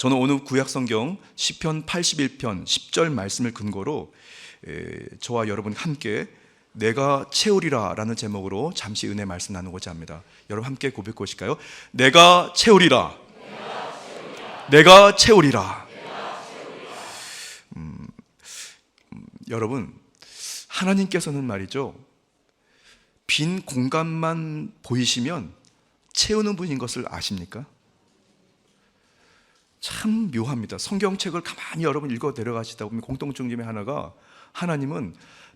저는 오늘 구약성경 시편 81편 10절 말씀을 근거로 저와 여러분 함께 내가 채우리라 라는 제목으로 잠시 은혜 말씀 나누고자 합니다. 여러분 함께 고백해 보실까요? 내가 채우리라. 내가 채우리라. 여러분, 하나님께서는 말이죠, 빈 공간만 보이시면 채우는 분인 것을 아십니까? 참 묘합니다. 성경책을 가만히 여러분 읽어 내려가시다 보면 공통점 중에 하나가, 하나님은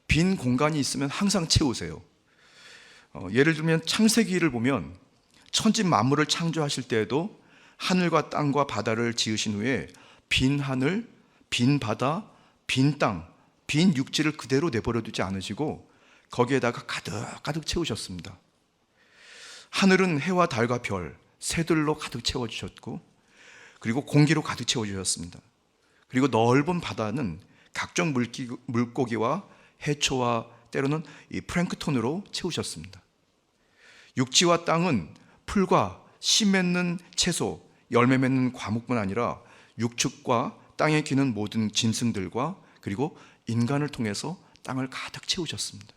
빈 공간이 있으면 항상 채우세요. 예를 들면 창세기를 보면 천지 만물을 창조하실 때에도 하늘과 땅과 바다를 지으신 후에 빈 하늘, 빈 바다, 빈 땅, 빈 육지를 그대로 내버려 두지 않으시고 거기에다가 가득 채우셨습니다. 하늘은 해와 달과 별, 새들로 가득 채워주셨고, 그리고 공기로 가득 채워주셨습니다. 그리고 넓은 바다는 각종 물고기와 해초와 때로는 이 플랭크톤으로 채우셨습니다. 육지와 땅은 풀과 씨 맺는 채소, 열매 맺는 과목뿐 아니라 육축과 땅에 기는 모든 짐승들과 그리고 인간을 통해서 땅을 가득 채우셨습니다.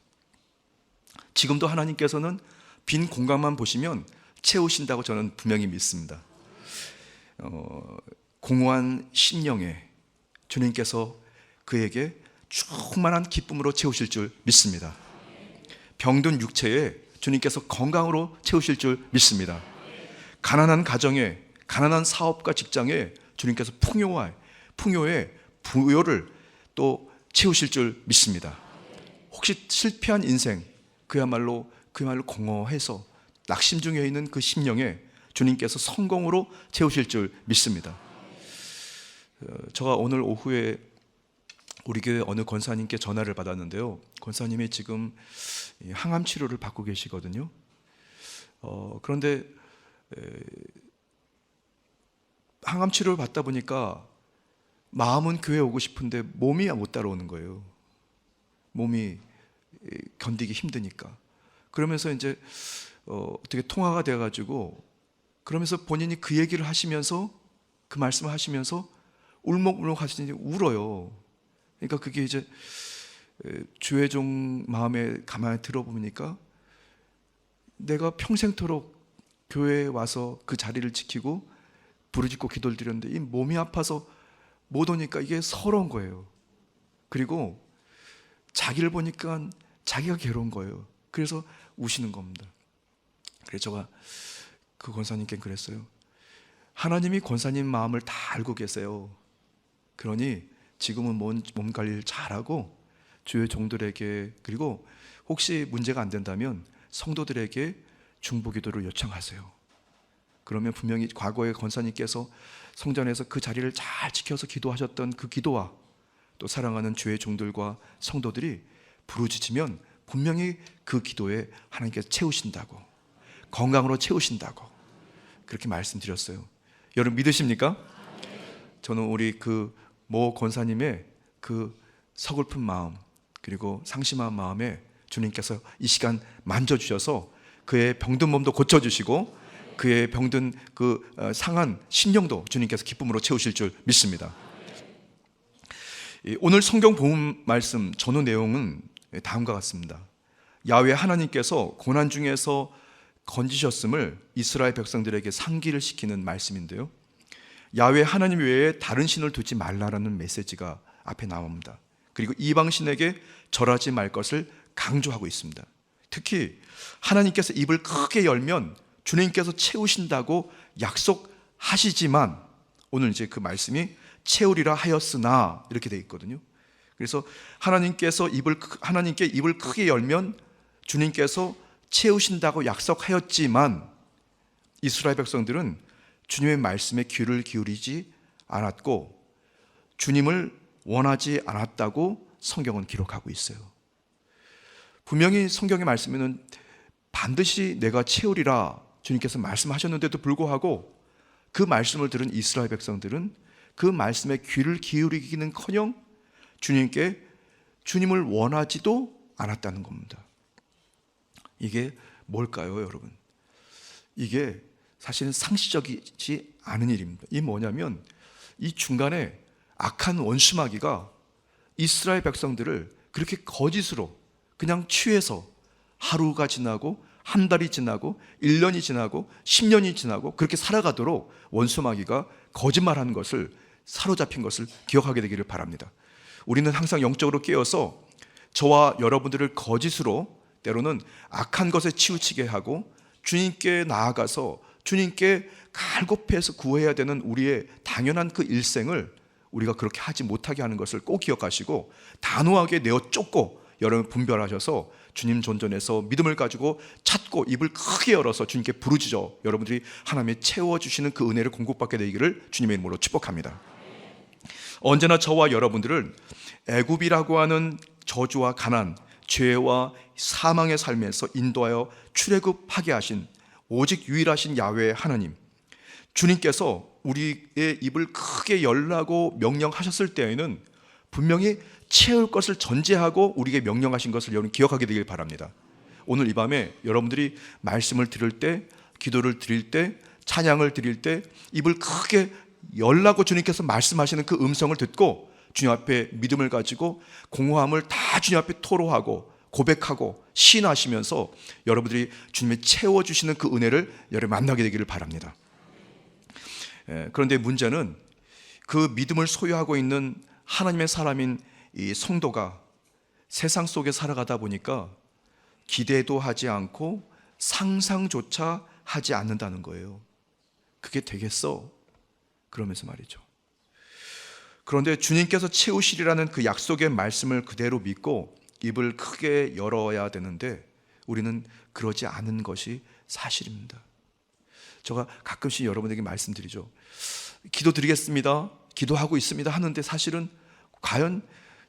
지금도 하나님께서는 빈 공간만 보시면 채우신다고 저는 분명히 믿습니다. 공허한 심령에 주님께서 그에게 충만한 기쁨으로 채우실 줄 믿습니다. 병든 육체에 주님께서 건강으로 채우실 줄 믿습니다. 가난한 가정에, 가난한 사업과 직장에 주님께서 풍요의 부요를 또 채우실 줄 믿습니다. 혹시 실패한 인생, 그야말로 공허해서 낙심 중에 있는 그 심령에 주님께서 성공으로 채우실 줄 믿습니다. 제가 오늘 오후에 우리 교회 어느 권사님께 전화를 받았는데요, 권사님이 지금 항암 치료를 받고 계시거든요. 그런데 항암 치료를 받다 보니까 마음은 교회에 오고 싶은데 몸이 못 따라오는 거예요. 몸이 견디기 힘드니까. 그러면서 이제 어떻게 통화가 돼가지고, 그러면서 본인이 그 얘기를 하시면서, 그 말씀을 하시면서 울먹울먹 하시니 울어요. 그러니까 그게 이제 주의 종 마음에 가만히 들어보니까, 내가 평생토록 교회에 와서 그 자리를 지키고 부르짖고 기도를 드렸는데 이 몸이 아파서 못 오니까 이게 서러운 거예요. 그리고 자기를 보니까 자기가 괴로운 거예요. 그래서 우시는 겁니다. 그래서 제가 그 권사님께 그랬어요. 하나님이 권사님 마음을 다 알고 계세요. 그러니 지금은 몸 관리를 잘하고 주의 종들에게, 그리고 혹시 문제가 안 된다면 성도들에게 중보기도를 요청하세요. 그러면 분명히 과거에 권사님께서 성전에서 그 자리를 잘 지켜서 기도하셨던 그 기도와 또 사랑하는 주의 종들과 성도들이 부르짖으면 분명히 그 기도에 하나님께서 채우신다고, 건강으로 채우신다고 그렇게 말씀드렸어요. 여러분 믿으십니까? 저는 우리 그 모 권사님의 그 서글픈 마음, 그리고 상심한 마음에 주님께서 이 시간 만져주셔서 그의 병든 몸도 고쳐주시고 그의 병든 그 상한 심령도 주님께서 기쁨으로 채우실 줄 믿습니다. 오늘 성경 본문 말씀 전후 내용은 다음과 같습니다. 야훼 하나님께서 고난 중에서 건지셨음을 이스라엘 백성들에게 상기를 시키는 말씀인데요, 야훼 하나님 외에 다른 신을 두지 말라라는 메시지가 앞에 나옵니다. 그리고 이방신에게 절하지 말 것을 강조하고 있습니다. 특히 하나님께서 입을 크게 열면 주님께서 채우신다고 약속하시지만, 오늘 이제 그 말씀이 채우리라 하였으나 이렇게 되어 있거든요. 그래서 하나님께 입을 크게 열면 주님께서 채우신다고 약속하였지만 이스라엘 백성들은 주님의 말씀에 귀를 기울이지 않았고 주님을 원하지 않았다고 성경은 기록하고 있어요. 분명히 성경의 말씀에는 반드시 내가 채우리라 주님께서 말씀하셨는데도 불구하고 그 말씀을 들은 이스라엘 백성들은 그 말씀에 귀를 기울이기는커녕 주님을 원하지도 않았다는 겁니다. 이게 뭘까요, 여러분? 이게 사실은 상식적이지 않은 일입니다. 이 뭐냐면 이 중간에 악한 원수마귀가 이스라엘 백성들을 그렇게 거짓으로 그냥 취해서 하루가 지나고 한 달이 지나고 1년이 지나고 10년이 지나고 그렇게 살아가도록 원수마귀가 거짓말하는 것을, 사로잡힌 것을 기억하게 되기를 바랍니다. 우리는 항상 영적으로 깨어서 저와 여러분들을 거짓으로, 때로는 악한 것에 치우치게 하고 주님께 나아가서 주님께 갈급해서 구해야 되는 우리의 당연한 그 일생을 우리가 그렇게 하지 못하게 하는 것을 꼭 기억하시고, 단호하게 내어 쫓고 여러분 분별하셔서 주님 존전에서 믿음을 가지고 찾고 입을 크게 열어서 주님께 부르짖어 여러분들이 하나님의 채워주시는 그 은혜를 공급받게 되기를 주님의 이름으로 축복합니다. 언제나 저와 여러분들을 애굽이라고 하는 저주와 가난, 죄와 사망의 삶에서 인도하여 출애굽하게 하신 오직 유일하신 야훼 하나님, 주님께서 우리의 입을 크게 열라고 명령하셨을 때에는 분명히 채울 것을 전제하고 우리에게 명령하신 것을 여러분 기억하게 되길 바랍니다. 오늘 이 밤에 여러분들이 말씀을 들을 때, 기도를 드릴 때, 찬양을 드릴 때 입을 크게 열라고 주님께서 말씀하시는 그 음성을 듣고 주님 앞에 믿음을 가지고 공허함을 다 주님 앞에 토로하고 고백하고 시인하시면서 여러분들이 주님의 채워주시는 그 은혜를 여러분 만나게 되기를 바랍니다. 그런데 문제는 그 믿음을 소유하고 있는 하나님의 사람인 이 성도가 세상 속에 살아가다 보니까 기대도 하지 않고 상상조차 하지 않는다는 거예요. 그게 되겠어? 그러면서 말이죠. 그런데 주님께서 채우시리라는 그 약속의 말씀을 그대로 믿고 입을 크게 열어야 되는데 우리는 그러지 않은 것이 사실입니다. 제가 가끔씩 여러분에게 말씀드리죠. 기도드리겠습니다, 기도하고 있습니다 하는데 사실은 과연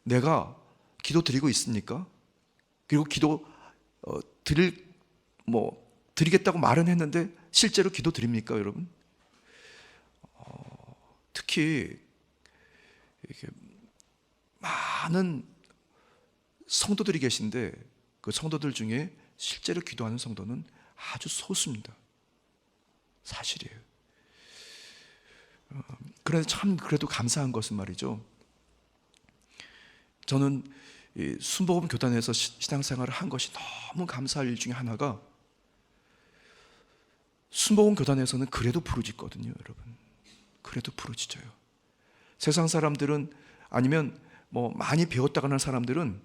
내가 기도드리고 있습니까? 그리고 기도 드리겠다고 말은 했는데 실제로 기도드립니까, 여러분? 특히 이렇게 많은 성도들이 계신데 그 성도들 중에 실제로 기도하는 성도는 아주 소수입니다. 사실이에요. 그래서 참 그래도 감사한 것은 말이죠, 저는 이 순복음 교단에서 신앙생활을 한 것이 너무 감사할 일 중에 하나가, 순복음 교단에서는 그래도 부르짖거든요, 여러분. 그래도 부르짖어요. 세상 사람들은, 아니면 많이 배웠다고 하는 사람들은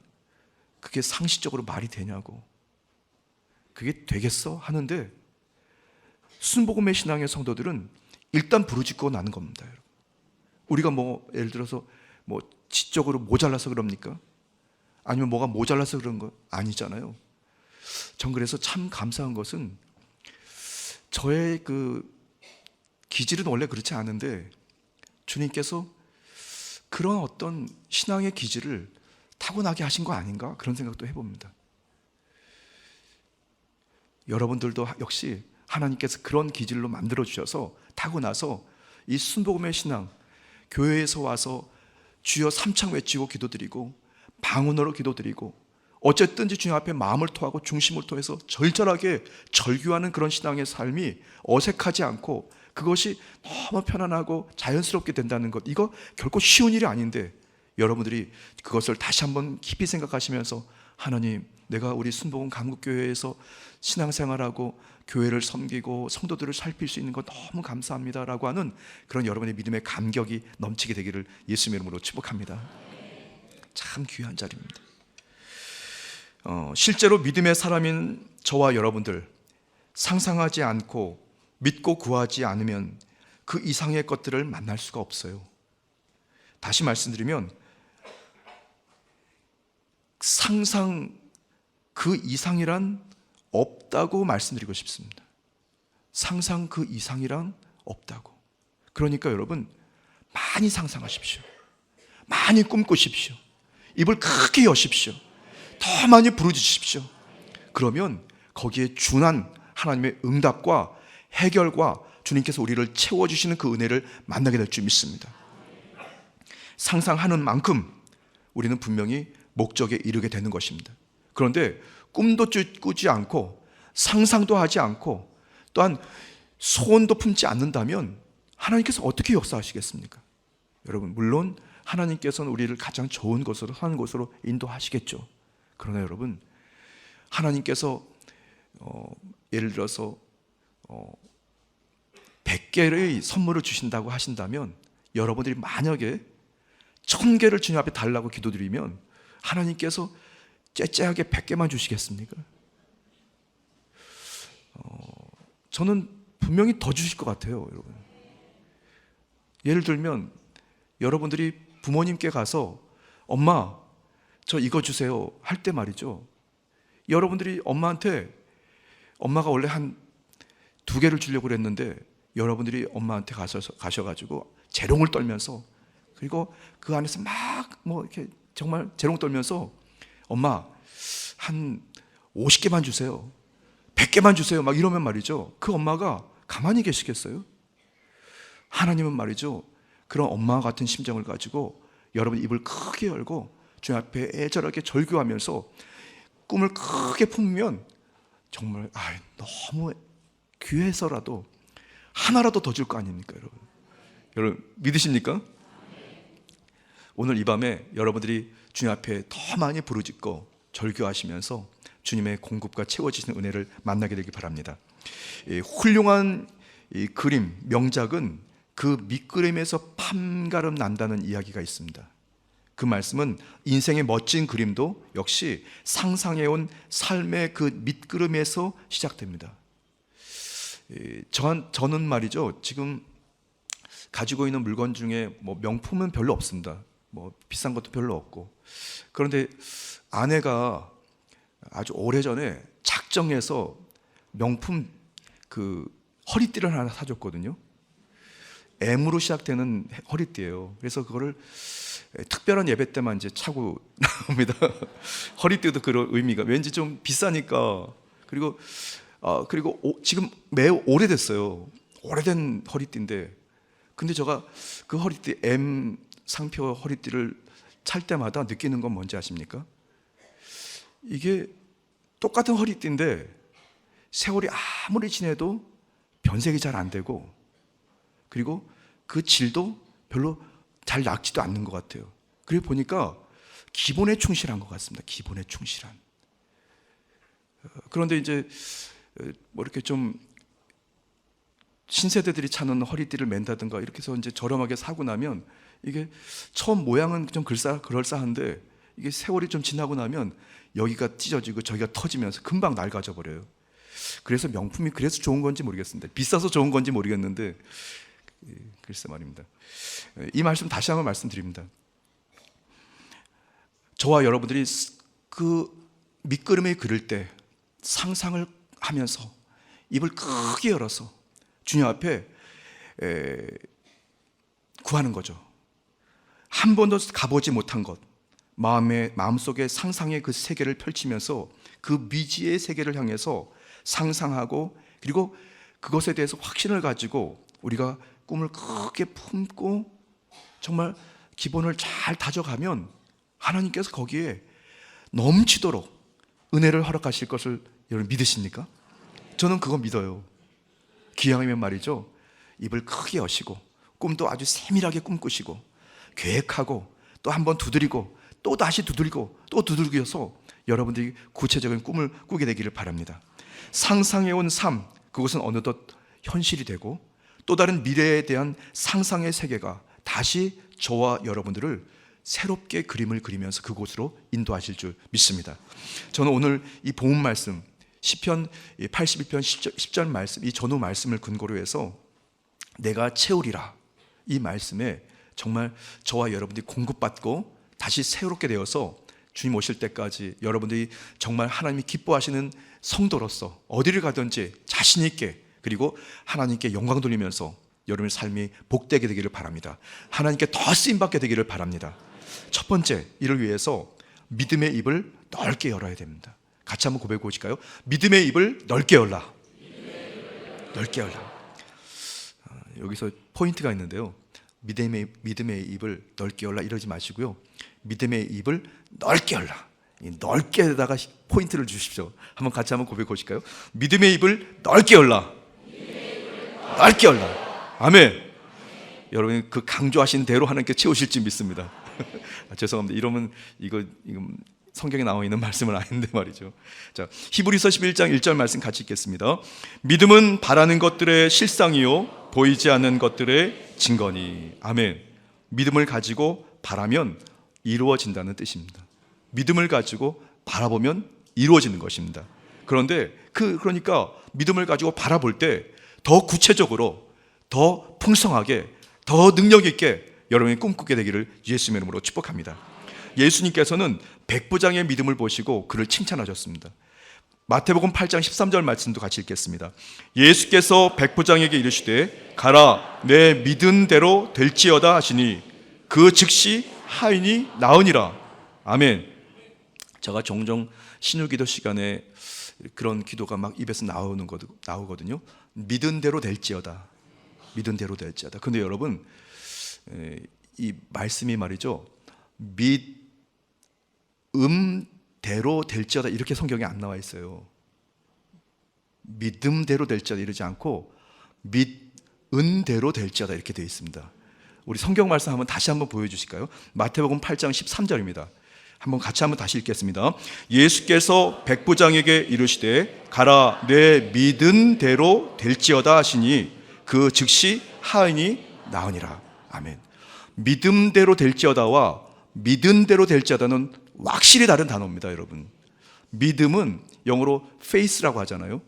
그게 상식적으로 말이 되냐고, 그게 되겠어? 하는데 순복음의 신앙의 성도들은 일단 부르짖고 나는 겁니다, 여러분. 우리가 예를 들어서 지적으로 모자라서 그럽니까? 아니면 뭐가 모자라서 그런 거 아니잖아요. 전 그래서 참 감사한 것은 저의 그 기질은 원래 그렇지 않은데 주님께서 그런 어떤 신앙의 기질을 타고나게 하신 거 아닌가, 그런 생각도 해봅니다. 여러분들도 역시 하나님께서 그런 기질로 만들어 주셔서 타고나서 이 순복음의 신앙, 교회에서 와서 주여 삼창 외치고 기도드리고 방언으로 기도드리고 어쨌든지 주님 앞에 마음을 토하고 중심을 토해서 절절하게 절규하는 그런 신앙의 삶이 어색하지 않고 그것이 너무 편안하고 자연스럽게 된다는 것, 이거 결코 쉬운 일이 아닌데 여러분들이 그것을 다시 한번 깊이 생각하시면서 하나님, 내가 우리 순복음 강국교회에서 신앙생활하고 교회를 섬기고 성도들을 살필 수 있는 것 너무 감사합니다라고 하는 그런 여러분의 믿음의 감격이 넘치게 되기를 예수님의 이름으로 축복합니다. 참 귀한 자리입니다. 실제로 믿음의 사람인 저와 여러분들, 상상하지 않고 믿고 구하지 않으면 그 이상의 것들을 만날 수가 없어요. 다시 말씀드리면 상상 그 이상이란 없다고 말씀드리고 싶습니다. 상상 그 이상이란 없다고. 그러니까 여러분, 많이 상상하십시오. 많이 꿈꾸십시오. 입을 크게 여십시오. 더 많이 부르짖으십시오. 그러면 거기에 준한 하나님의 응답과 해결과 주님께서 우리를 채워주시는 그 은혜를 만나게 될 줄 믿습니다. 상상하는 만큼 우리는 분명히 목적에 이르게 되는 것입니다. 그런데 꿈도 꾸지 않고 상상도 하지 않고 또한 소원도 품지 않는다면 하나님께서 어떻게 역사하시겠습니까? 여러분, 물론 하나님께서는 우리를 가장 좋은 곳으로, 사는 곳으로 인도하시겠죠. 그러나 여러분, 하나님께서 예를 들어서 100개의 선물을 주신다고 하신다면, 여러분들이 만약에 1000개를 주님 앞에 달라고 기도드리면 하나님께서 째째하게 100개만 주시겠습니까? 저는 분명히 더 주실 것 같아요, 여러분. 예를 들면 여러분들이 부모님께 가서 엄마, 저 이거 주세요 할 때 말이죠, 여러분들이 엄마한테, 엄마가 원래 한 2개를 주려고 그랬는데 여러분들이 엄마한테 가셔가지고 재롱을 떨면서, 그리고 그 안에서 막 이렇게 정말 재롱 떨면서 엄마 한 50개만 주세요, 100개만 주세요 막 이러면 말이죠, 그 엄마가 가만히 계시겠어요? 하나님은 말이죠, 그런 엄마와 같은 심정을 가지고 여러분 입을 크게 열고 주님 앞에 애절하게 절규하면서 꿈을 크게 품으면 정말 너무 귀해서라도 하나라도 더 줄 거 아닙니까, 여러분? 여러분 믿으십니까? 오늘 이 밤에 여러분들이 주님 앞에 더 많이 부르짖고 절규하시면서 주님의 공급과 채워지시는 은혜를 만나게 되길 바랍니다. 이 훌륭한 이 그림, 명작은 그 밑그림에서 판가름 난다는 이야기가 있습니다. 그 말씀은 인생의 멋진 그림도 역시 상상해온 삶의 그 밑그림에서 시작됩니다. 저는 말이죠, 지금 가지고 있는 물건 중에 명품은 별로 없습니다. 비싼 것도 별로 없고. 그런데 아내가 아주 오래전에 작정해서 명품 그 허리띠를 하나 사줬거든요. M으로 시작되는 허리띠예요. 그래서 그거를 특별한 예배 때만 이제 차고 나옵니다. 허리띠도 그런 의미가, 왠지 좀 비싸니까. 그리고 지금 매우 오래됐어요. 오래된 허리띠인데, 근데 제가 그 허리띠, M 상표 허리띠를 찰 때마다 느끼는 건 뭔지 아십니까? 이게 똑같은 허리띠인데 세월이 아무리 지내도 변색이 잘 안 되고, 그리고 그 질도 별로 잘 낫지도 않는 것 같아요. 그리고 보니까 기본에 충실한 것 같습니다. 기본에 충실한. 그런데 이제 이렇게 좀 신세대들이 찾는 허리띠를 맨다든가 이렇게 해서 이제 저렴하게 사고 나면, 이게 처음 모양은 좀 그럴싸한데 이게 세월이 좀 지나고 나면 여기가 찢어지고 저기가 터지면서 금방 낡아져 버려요. 그래서 명품이 그래서 좋은 건지 모르겠습니다. 비싸서 좋은 건지 모르겠는데, 글쎄 말입니다. 이 말씀 다시 한번 말씀드립니다. 저와 여러분들이 그 밑그림을 그릴 때 상상을 하면서 입을 크게 열어서 주님 앞에 구하는 거죠. 한 번도 가보지 못한 것, 마음속에 상상의 그 세계를 펼치면서 그 미지의 세계를 향해서 상상하고, 그리고 그것에 대해서 확신을 가지고 우리가 꿈을 크게 품고 정말 기본을 잘 다져가면 하나님께서 거기에 넘치도록 은혜를 허락하실 것을 여러분 믿으십니까? 저는 그거 믿어요. 기왕이면 말이죠, 입을 크게 여시고 꿈도 아주 세밀하게 꿈꾸시고 계획하고 또 한 번 두드리고 또 다시 두드리고 또 두들겨서 여러분들이 구체적인 꿈을 꾸게 되기를 바랍니다. 상상해온 삶, 그것은 어느덧 현실이 되고 또 다른 미래에 대한 상상의 세계가 다시 저와 여러분들을 새롭게 그림을 그리면서 그곳으로 인도하실 줄 믿습니다. 저는 오늘 이 복음 말씀, 시편 81편 10절 말씀, 이 전후 말씀을 근거로 해서 내가 채우리라, 이 말씀에 정말 저와 여러분들이 공급받고 다시 새롭게 되어서 주님 오실 때까지 여러분들이 정말 하나님이 기뻐하시는 성도로서 어디를 가든지 자신 있게, 그리고 하나님께 영광 돌리면서 여러분의 삶이 복되게 되기를 바랍니다. 하나님께 더 쓰임받게 되기를 바랍니다. 첫 번째, 이를 위해서 믿음의 입을 넓게 열어야 됩니다. 같이 한번 고백해 보실까요? 믿음의 입을 넓게 열라. 넓게 열라. 여기서 포인트가 있는데요, 믿음의 입을 넓게 열라 이러지 마시고요, 믿음의 입을 넓게 열라, 이 넓게에다가 포인트를 주십시오. 한번 같이 한번 고백해 보실까요? 믿음의 입을 넓게 열라. 넓게 열라. 아멘. 여러분이 그 강조하신 대로 하나님께 채우실지 믿습니다. 죄송합니다. 이러면 이거 성경에 나와 있는 말씀은 아닌데 말이죠. 자, 히브리서 11장 1절 말씀 같이 읽겠습니다. 믿음은 바라는 것들의 실상이요 보이지 않는 것들의 증거니. 아멘. 믿음을 가지고 바라면 이루어진다는 뜻입니다. 믿음을 가지고 바라보면 이루어지는 것입니다. 그런데 그러니까 믿음을 가지고 바라볼 때 더 구체적으로, 더 풍성하게, 더 능력 있게 여러분이 꿈꾸게 되기를 예수님의 이름으로 축복합니다. 예수님께서는 백부장의 믿음을 보시고 그를 칭찬하셨습니다. 마태복음 8장 13절 말씀도 같이 읽겠습니다. 예수께서 백부장에게 이르시되 가라 내 믿은 대로 될지어다 하시니 그 즉시 하인이 나으니라. 아멘. 제가 종종 신유기도 시간에 그런 기도가 막 입에서 나오거든요. 믿은 대로 될지어다. 믿은 대로 될지어다. 근데 여러분, 이 말씀이 말이죠, 믿음대로 될지어다 이렇게 성경에 안 나와 있어요. 믿음대로 될지어다 이러지 않고 믿은대로 될지어다 이렇게 되어 있습니다. 우리 성경 말씀 한번 다시 한번 보여주실까요? 마태복음 8장 13절입니다. 같이 다시 읽겠습니다. 예수께서 백부장에게 이르시되 가라 내 믿은 대로 될지어다 하시니 그 즉시 하인이 나으니라. 아멘. 믿음대로 될지어다와 믿은 대로 될지어다는 확실히 다른 단어입니다, 여러분. 믿음은 영어로 faith라고 하잖아요.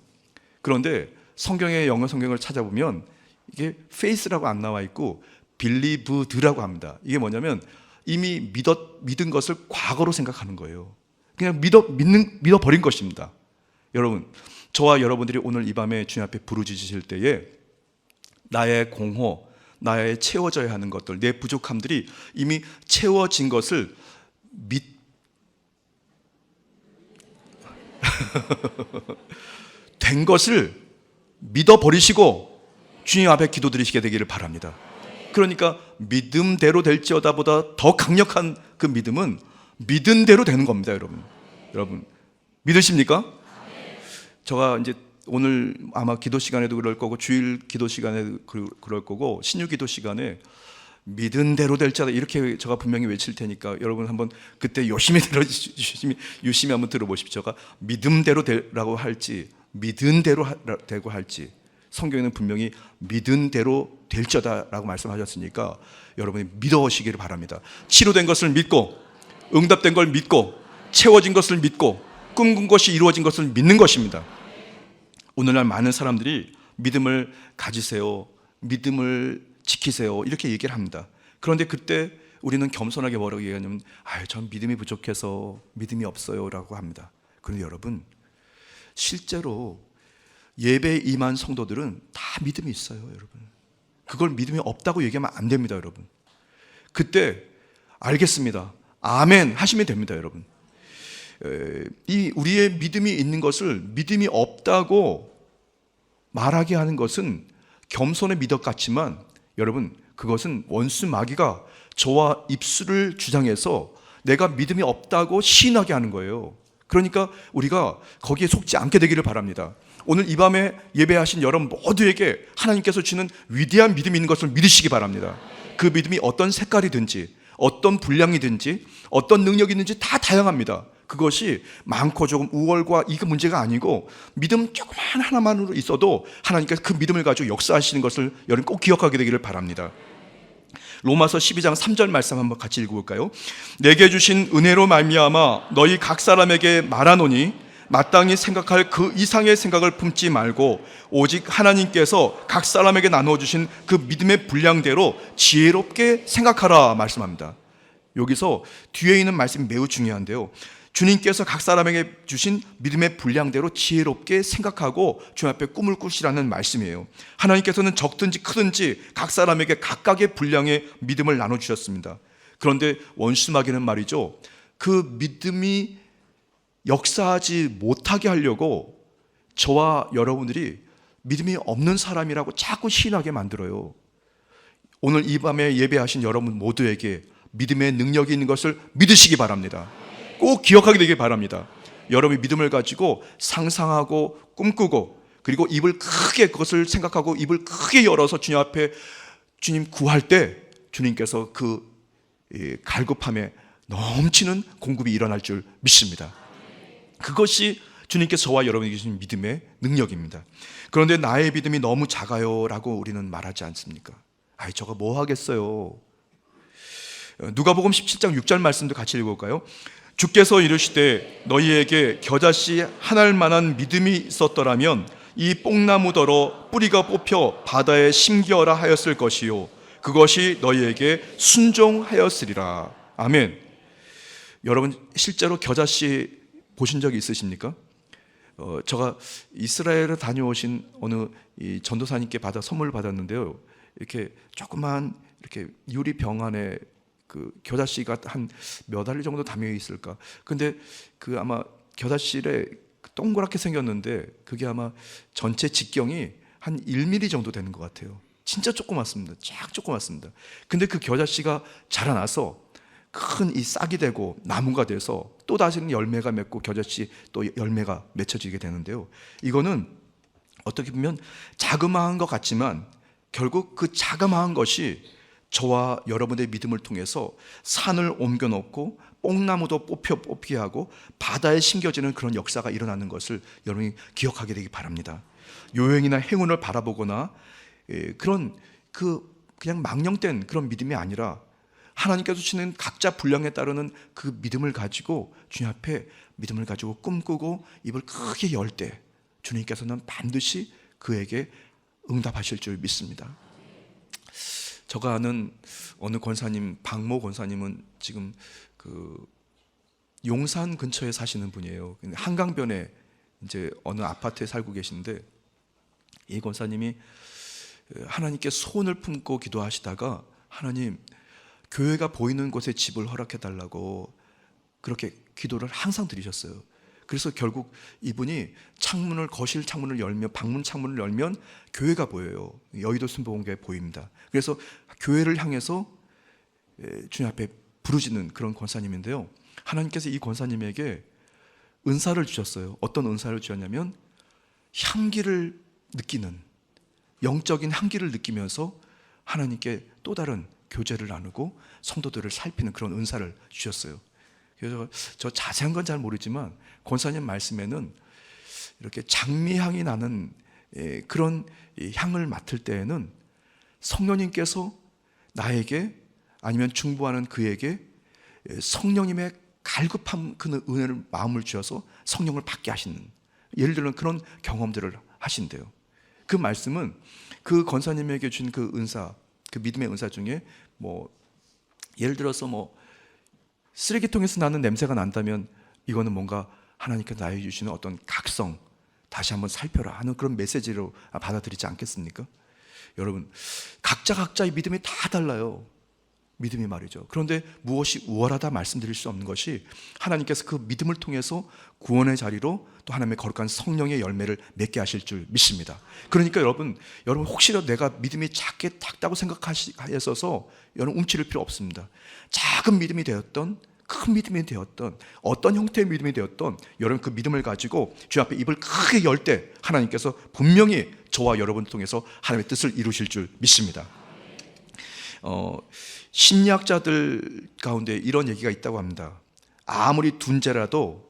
그런데 성경의 영어 성경을 찾아보면 이게 faith라고 안 나와 있고 believed라고 합니다. 이게 뭐냐면 이미 믿은 것을 과거로 생각하는 거예요. 그냥 믿어버린 것입니다. 여러분, 저와 여러분들이 오늘 이 밤에 주님 앞에 부르짖으실 때에 나의 공허, 나의 채워져야 하는 것들, 내 부족함들이 이미 채워진 것을 된 것을 믿어버리시고 주님 앞에 기도드리시게 되기를 바랍니다. 그러니까 믿음대로 될지어다 보다 더 강력한 그 믿음은 믿은 대로 되는 겁니다, 여러분 믿으십니까? 제가 이제 오늘 아마 기도 시간에도 그럴 거고 주일 기도 시간에도 그럴 거고 신유 기도 시간에 믿은 대로 될지어다 이렇게 제가 분명히 외칠 테니까 여러분 한번 그때 유심히 한번 들어보십시오. 제가 믿음대로 되라고 할지 믿은 대로 되고 할지 성경에는 분명히 믿은 대로 될지어다라고 말씀하셨으니까 여러분이 믿어오시기를 바랍니다. 치료된 것을 믿고 응답된 걸 믿고 채워진 것을 믿고 꿈꾼 것이 이루어진 것을 믿는 것입니다. 오늘날 많은 사람들이 믿음을 가지세요, 믿음을 지키세요 이렇게 얘기를 합니다. 그런데 그때 우리는 겸손하게 뭐라고 얘기하냐면 전 믿음이 부족해서 믿음이 없어요 라고 합니다. 그런데 여러분, 실제로 예배에 임한 성도들은 다 믿음이 있어요, 여러분. 그걸 믿음이 없다고 얘기하면 안 됩니다, 여러분. 그때 알겠습니다, 아멘 하시면 됩니다, 여러분. 이 우리의 믿음이 있는 것을 믿음이 없다고 말하게 하는 것은 겸손의 미덕 같지만 여러분, 그것은 원수 마귀가 저와 입술을 주장해서 내가 믿음이 없다고 시인하게 하는 거예요. 그러니까 우리가 거기에 속지 않게 되기를 바랍니다. 오늘 이 밤에 예배하신 여러분 모두에게 하나님께서 주시는 위대한 믿음이 있는 것을 믿으시기 바랍니다. 그 믿음이 어떤 색깔이든지 어떤 분량이든지 어떤 능력이 있는지 다 다양합니다. 그것이 많고 조금 우월과 이게 문제가 아니고 믿음 조그만 하나만으로 있어도 하나님께서 그 믿음을 가지고 역사하시는 것을 여러분 꼭 기억하게 되기를 바랍니다. 로마서 12장 3절 말씀 한번 같이 읽어볼까요? 내게 주신 은혜로 말미암아 너희 각 사람에게 말하노니 마땅히 생각할 그 이상의 생각을 품지 말고 오직 하나님께서 각 사람에게 나눠주신 그 믿음의 분량대로 지혜롭게 생각하라 말씀합니다. 여기서 뒤에 있는 말씀이 매우 중요한데요, 주님께서 각 사람에게 주신 믿음의 분량대로 지혜롭게 생각하고 주님 앞에 꿈을 꾸시라는 말씀이에요. 하나님께서는 적든지 크든지 각 사람에게 각각의 분량의 믿음을 나눠주셨습니다. 그런데 원수 마귀는 말이죠, 그 믿음이 역사하지 못하게 하려고 저와 여러분들이 믿음이 없는 사람이라고 자꾸 시인하게 만들어요. 오늘 이 밤에 예배하신 여러분 모두에게 믿음의 능력이 있는 것을 믿으시기 바랍니다. 꼭 기억하게 되길 바랍니다. 여러분이 믿음을 가지고 상상하고 꿈꾸고 그리고 입을 크게 그것을 생각하고 입을 크게 열어서 주님 앞에 주님 구할 때 주님께서 그 갈급함에 넘치는 공급이 일어날 줄 믿습니다. 그것이 주님께서 저와 여러분에게 주신 믿음의 능력입니다. 그런데 나의 믿음이 너무 작아요 라고 우리는 말하지 않습니까? 아이, 저거 뭐 하겠어요. 누가복음 17장 6절 말씀도 같이 읽어볼까요? 주께서 이르시되 너희에게 겨자씨 한 알만한 믿음이 있었더라면 이 뽕나무더러 뿌리가 뽑혀 바다에 심기어라 하였을 것이요 그것이 너희에게 순종하였으리라. 아멘. 여러분 실제로 겨자씨 보신 적이 있으십니까? 제가 이스라엘에 다녀오신 어느 이 전도사님께 받아 선물을 받았는데요. 이렇게 조그만 이렇게 유리병 안에 그 겨자씨가 한 몇 알리 정도 담겨 있을까? 근데 그 아마 겨자씨에 동그랗게 생겼는데 그게 아마 전체 직경이 한 1mm 정도 되는 것 같아요. 진짜 조그맣습니다. 쫙 조그맣습니다. 근데 그 겨자씨가 자라나서 큰 이 싹이 되고 나무가 돼서 또 다시는 열매가 맺고 겨자씨 또 열매가 맺혀지게 되는데요. 이거는 어떻게 보면 자그마한 것 같지만 결국 그 자그마한 것이 저와 여러분의 믿음을 통해서 산을 옮겨 놓고 뽕나무도 뽑히게 하고 바다에 심겨지는 그런 역사가 일어나는 것을 여러분이 기억하게 되기 바랍니다. 요행이나 행운을 바라보거나 그런 그냥 망령된 그런 믿음이 아니라 하나님께서 주시는 각자 분량에 따르는 그 믿음을 가지고 주님 앞에 믿음을 가지고 꿈꾸고 입을 크게 열 때 주님께서는 반드시 그에게 응답하실 줄 믿습니다. 제가 아는 어느 권사님, 박모 권사님은 지금 그 용산 근처에 사시는 분이에요. 한강변에 이제 어느 아파트에 살고 계신데 이 권사님이 하나님께 소원을 품고 기도하시다가 하나님 교회가 보이는 곳에 집을 허락해 달라고 그렇게 기도를 항상 드리셨어요. 그래서 결국 이분이 거실 창문을 열면 방문 창문을 열면 교회가 보여요. 여의도 순복음교회 보입니다. 그래서 교회를 향해서 주님 앞에 부르짖는 그런 권사님인데요. 하나님께서 이 권사님에게 은사를 주셨어요. 어떤 은사를 주셨냐면 향기를 느끼는 영적인 향기를 느끼면서 하나님께 또 다른 교제를 나누고 성도들을 살피는 그런 은사를 주셨어요. 그래서 저 자세한 건 잘 모르지만 권사님 말씀에는 이렇게 장미향이 나는 그런 향을 맡을 때에는 성령님께서 나에게 아니면 중보하는 그에게 성령님의 갈급한 그 은혜를 마음을 주셔서 성령을 받게 하시는, 예를 들면 그런 경험들을 하신대요. 그 말씀은 그 권사님에게 준 그 은사, 그 믿음의 은사 중에 뭐 예를 들어서 뭐 쓰레기통에서 나는 냄새가 난다면 이거는 뭔가 하나님께서 나에게 주시는 어떤 각성, 다시 한번 살펴라 하는 그런 메시지로 받아들이지 않겠습니까? 여러분, 각자의 믿음이 다 달라요. 믿음이 말이죠. 그런데 무엇이 우월하다 말씀드릴 수 없는 것이 하나님께서 그 믿음을 통해서 구원의 자리로 또 하나님의 거룩한 성령의 열매를 맺게 하실 줄 믿습니다. 그러니까 여러분 혹시라도 내가 믿음이 작다고 생각하셔서 여러분 움츠릴 필요 없습니다. 작은 믿음이 되었던 큰 믿음이 되었던 어떤 형태의 믿음이 되었던 여러분 그 믿음을 가지고 주 앞에 입을 크게 열 때 하나님께서 분명히 저와 여러분을 통해서 하나님의 뜻을 이루실 줄 믿습니다. 심리학자들 가운데 이런 얘기가 있다고 합니다. 아무리 둔재라도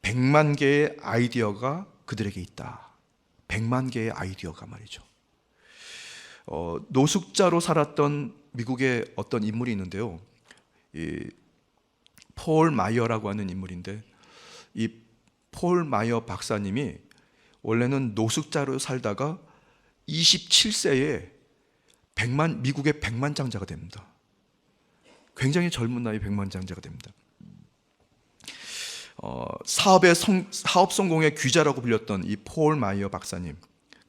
100만 개의 아이디어가 그들에게 있다. 100만 개의 아이디어가 말이죠. 노숙자로 살았던 미국의 어떤 인물이 있는데요. 폴 마이어라고 하는 인물인데 이 폴 마이어 박사님이 원래는 노숙자로 살다가 27세에 미국의 백만장자가 됩니다. 굉장히 젊은 나이 백만장자가 됩니다. 사업 성공의 귀자라고 불렸던 이 폴 마이어 박사님,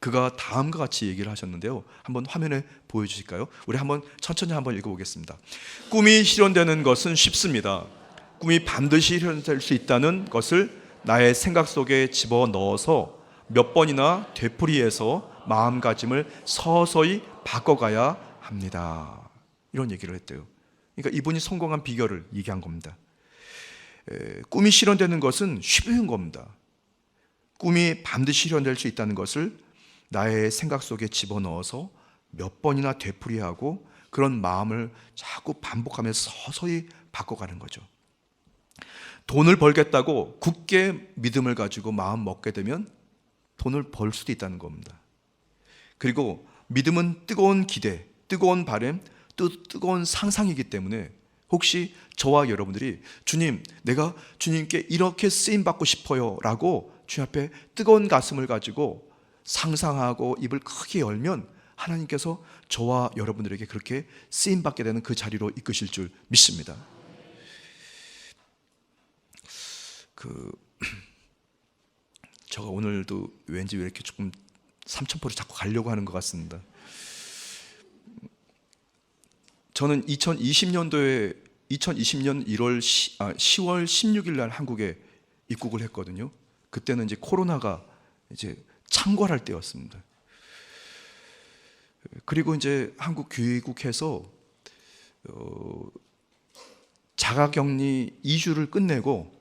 그가 다음과 같이 얘기를 하셨는데요. 한번 화면에 보여주실까요? 우리 한번 천천히 한번 읽어보겠습니다. 꿈이 실현되는 것은 쉽습니다. 꿈이 반드시 실현될 수 있다는 것을 나의 생각 속에 집어넣어서 몇 번이나 되풀이해서 마음가짐을 서서히 바꿔가야 합니다. 이런 얘기를 했대요. 그러니까 이분이 성공한 비결을 얘기한 겁니다. 꿈이 실현되는 것은 쉬운 겁니다. 꿈이 반드시 실현될 수 있다는 것을 나의 생각 속에 집어넣어서 몇 번이나 되풀이하고 그런 마음을 자꾸 반복하면서 서서히 바꿔가는 거죠. 돈을 벌겠다고 굳게 믿음을 가지고 마음 먹게 되면 돈을 벌 수도 있다는 겁니다. 그리고 믿음은 뜨거운 기대, 뜨거운 바람, 뜨거운 상상이기 때문에 혹시 저와 여러분들이 주님, 내가 주님께 이렇게 쓰임받고 싶어요 라고 주님 앞에 뜨거운 가슴을 가지고 상상하고 입을 크게 열면 하나님께서 저와 여러분들에게 그렇게 쓰임받게 되는 그 자리로 이끄실 줄 믿습니다. 제가 오늘도 왠지 왜 이렇게 조금 삼천포로 자꾸 가려고 하는 것 같습니다. 저는 2020년 10월 16일 날 한국에 입국을 했거든요. 그때는 이제 코로나가 이제 창궐할 때였습니다. 그리고 이제 한국 귀국해서 자가격리 2주를 끝내고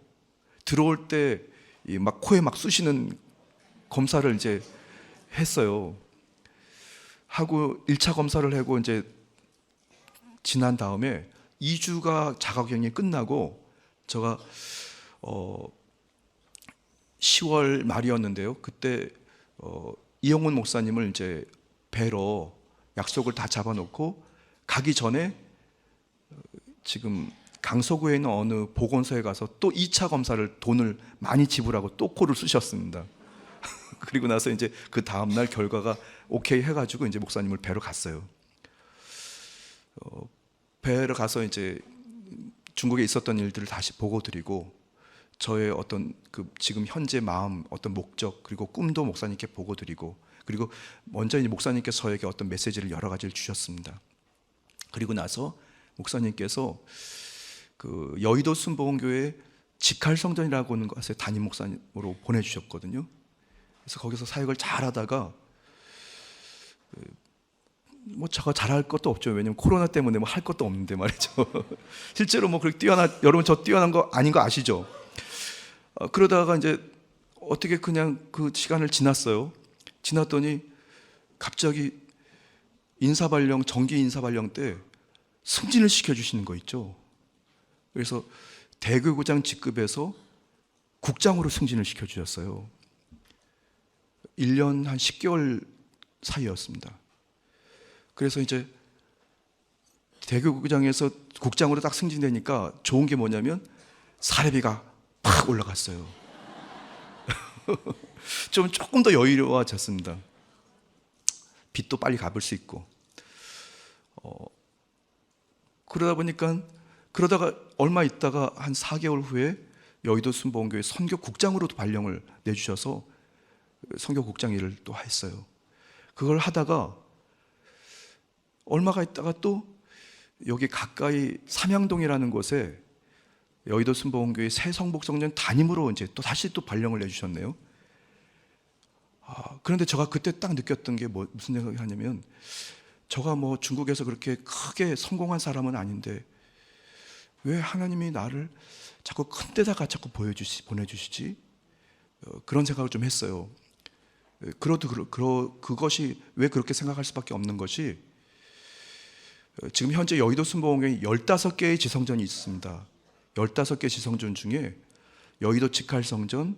들어올 때 막 코에 막 쑤시는 검사를 이제 했어요. 하고 1차 검사를 하고 이제 지난 다음에 2주가 자가격리 끝나고 제가 10월 말이었는데요. 그때 이영훈 목사님을 이제 뵈러 약속을 다 잡아놓고 가기 전에 지금 강서구에 있는 어느 보건소에 가서 또 2차 검사를 돈을 많이 지불하고 또 코를 쑤셨습니다. 그리고 나서 이제 그 다음날 결과가 오케이 해가지고 이제 목사님을 뵈러 갔어요. 뵈러 가서 이제 중국에 있었던 일들을 다시 보고 드리고 저의 어떤 그 지금 현재 마음, 어떤 목적 그리고 꿈도 목사님께 보고 드리고 그리고 먼저 이제 목사님께서 저에게 어떤 메시지를 여러 가지를 주셨습니다. 그리고 나서 목사님께서 그 여의도 순복음교회 직할성전이라고 하는 것에 담임 목사님으로 보내주셨거든요. 그래서 거기서 사역을 잘하다가 뭐 제가 잘할 것도 없죠. 왜냐면 코로나 때문에 뭐 할 것도 없는데 말이죠. 실제로 뭐 그렇게 여러분 저 뛰어난 거 아닌 거 아시죠? 그러다가 이제 어떻게 그냥 그 시간을 지났어요. 지났더니 갑자기 정기 인사발령 때 승진을 시켜주시는 거 있죠. 그래서 대교구장 직급에서 국장으로 승진을 시켜주셨어요. 1년 한 10개월 사이였습니다. 그래서 이제 대교구장에서 국장으로 딱 승진되니까 좋은 게 뭐냐면 사례비가 팍 올라갔어요. 조금 더 여유로워졌습니다. 빚도 빨리 갚을 수 있고. 그러다가 얼마 있다가 한 4개월 후에 여의도 순복음교회 선교국장으로도 발령을 내주셔서 선교국장 일을 또 했어요. 그걸 하다가 얼마가 있다가 또 여기 가까이 삼양동이라는 곳에 여의도 순복음교회 새성복성전 담임으로 이제 또 다시 또 발령을 내주셨네요. 그런데 제가 그때 딱 느꼈던 게 무슨 생각이 하냐면 제가 뭐 중국에서 그렇게 크게 성공한 사람은 아닌데 왜 하나님이 나를 자꾸 큰 데다가 자꾸 보내주시지? 그런 생각을 좀 했어요. 그것이 왜 그렇게 생각할 수밖에 없는 것이 지금 현재 여의도 순복음교회 15개의 지성전이 있습니다. 15개 지성전 중에 여의도 직할성전,